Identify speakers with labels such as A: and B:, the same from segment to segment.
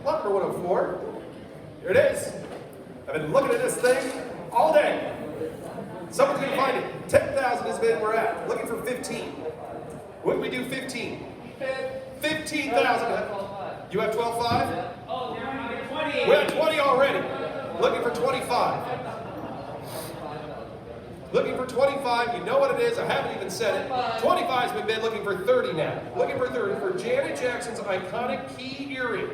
A: Lot number 104. Here it is. I've been looking at this thing all day. Someone's going to find it. 10,000 is where we're at. Looking for 15. What did we do 15? 15,000. You have 12.5?
B: Oh, now I'm at 20.
A: We're at 20 already. Looking for 25. Looking for 25. You know what it is. I haven't even said it. 25's been bid. Looking for 30 now. Looking for 30 for Janet Jackson's iconic key earring.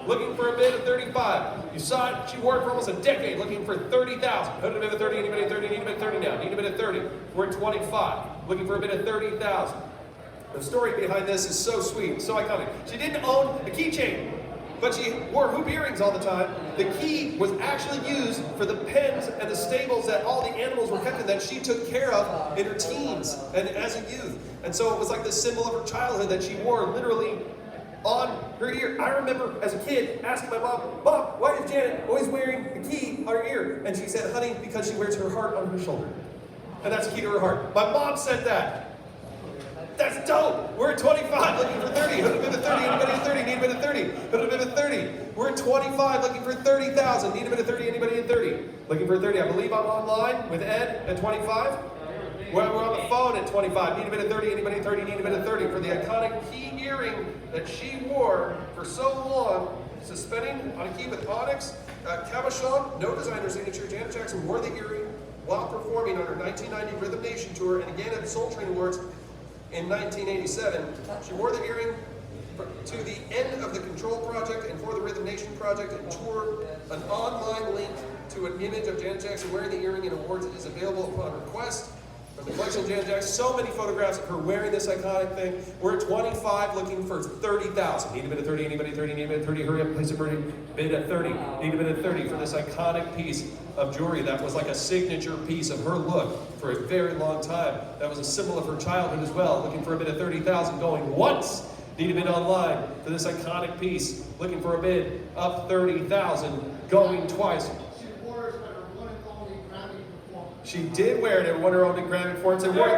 A: Looking for a bid of 35. You saw it. She wore it for almost a decade. Looking for 30,000. Put a bid of 30. Anybody at 30? Need a bid of 30 now. Need a bid of 30. We're at 25. Looking for a bid of 30,000. The story behind this is so sweet, so iconic. She didn't own a keychain, but she wore hoop earrings all the time. The key was actually used for the pens and the stables that all the animals were kept in that she took care of in her teens and as a youth. And so it was like the symbol of her childhood that she wore literally on her ear. I remember as a kid asking my mom, "Mom, why is Janet always wearing a key on her ear?" And she said, "Honey, because she wears her heart on her shoulder. And that's a key to her heart." My mom said that. That's dope. We're at 25, looking for 30. Who'd have been at 30? Anybody at 30? Need a bit of 30. Who'd have been at 30? We're at 25, looking for 30,000. Need a bit of 30. Anybody at 30? Looking for 30. I believe I'm online with Ed at 25. We're on the phone at 25. Need a bit of 30. Anybody at 30? Need a bit of 30 for the iconic key earring that she wore for so long, suspending on a key with onyx, cabochon, no designer signature. Janet Jackson wore the earring while performing on her 1990 Rhythm Nation tour and again at the Soul Train Awards in 1987. She wore the earring to the end of the Control Project and for the Rhythm Nation Project and tour. An online link to an image of Janet Jackson wearing the earring in awards is available upon request. From the collection of Janet Jackson, so many photographs of her wearing this iconic thing. We're at 25, looking for 30,000. Need a bit of 30, anybody 30, need a bit of 30, hurry up, place a bid at 30. Need a bit of 30 for this iconic piece of jewelry that was like a signature piece of her look for a very long time. That was a symbol of her childhood as well. Looking for a bid of 30,000, going once. Need a bid online for this iconic piece. Looking for a bid of 30,000, going twice. She did wear it at one of her own Grammy performance, and we're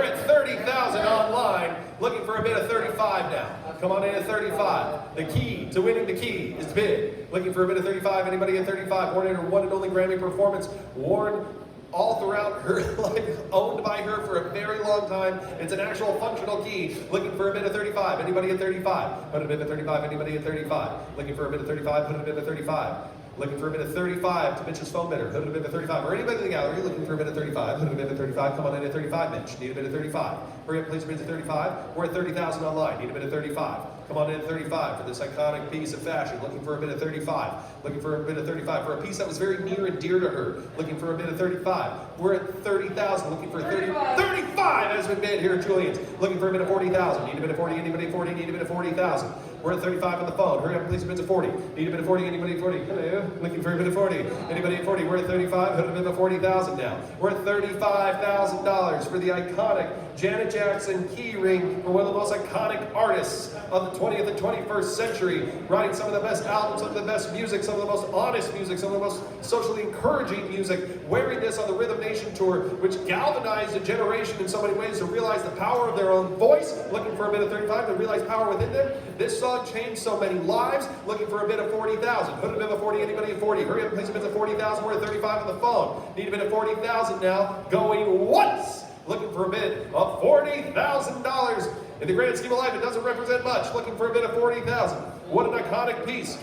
A: at 30,000 online, looking for a bid of 35 now. Come on in at 35. The key to winning the key is bid. Looking for a bid of 35. Anybody at 35? Worn in her one and only Grammy performance, worn all throughout her life, owned by her for a very long time. It's an actual functional key. Looking for a bid of 35. Anybody at 35? Put a bid of 35. Anybody at 35? Looking for a bid of 35. Put a bid of 35. Looking for a bid of 35 to Mitch's phone bidder. Who did a bid of 35? Or anybody in the gallery looking for a bid of 35? Who did a bid of 35? Come on in at 35, Mitch. Need a bid of 35. Hurry up, please, bids of 35. We're at 30,000 online. Need a bid of 35. Come on in at 35 for this iconic piece of fashion. Looking for a bid of 35. Looking for a bid of 35 for a piece that was very near and dear to her. Looking for a bid of 35. We're at 30,000. Looking for 35 has been bid here at Julien's. Looking for a bid of 40,000. Need a bid of 40. Anybody at 40? Need a bid of 40,000. We're at 35 on the phone. Hurry up, please, bids of 40. Need a bid of 40. Anybody at 40? Hello. Looking for a bid of 40. Anybody at 40? We're at 35. Who did a bid of 40,000 now? We're at $35,000 for the iconic Janet Jackson key ring for one of the most iconic artists of the 20th and 21st century, writing some of the best albums, some of the best music, some of the most honest music, some of the most socially encouraging music, wearing this on the Rhythm Nation tour, which galvanized a generation in so many ways to realize the power of their own voice. Looking for a bit of 35 to realize power within them. This song changed so many lives. Looking for a bit of 40,000. Put a bit of 40. Anybody at 40? Hurry up, please, a bit of 40,000. We're at 35 on the phone. Need a bit of 40,000 now. Going once. Looking for a bid of $40,000. In the grand scheme of life, it doesn't represent much. Looking for a bid of 40,000. What an iconic piece.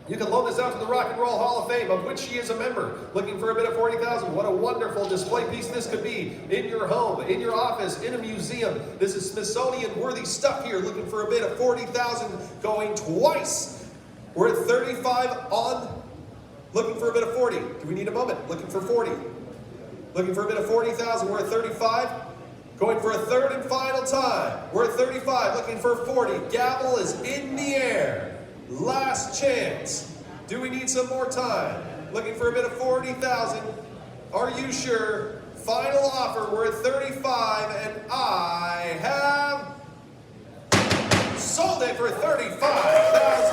A: You can loan this out to the Rock and Roll Hall of Fame, of which she is a member. Looking for a bid of 40,000. What a wonderful display piece this could be in your home, in your office, in a museum. This is Smithsonian-worthy stuff here. Looking for a bid of 40,000, going twice. We're at 35 on. Looking for a bid of 40. Do we need a moment? Looking for 40. Looking for a bid of 40,000. We're at 35. Going for a third and final time. We're at 35. Looking for 40. Gavel is in the air. Last chance. Do we need some more time? Looking for a bid of 40,000. Are you sure? Final offer. We're at 35, and I have sold it for $35,000.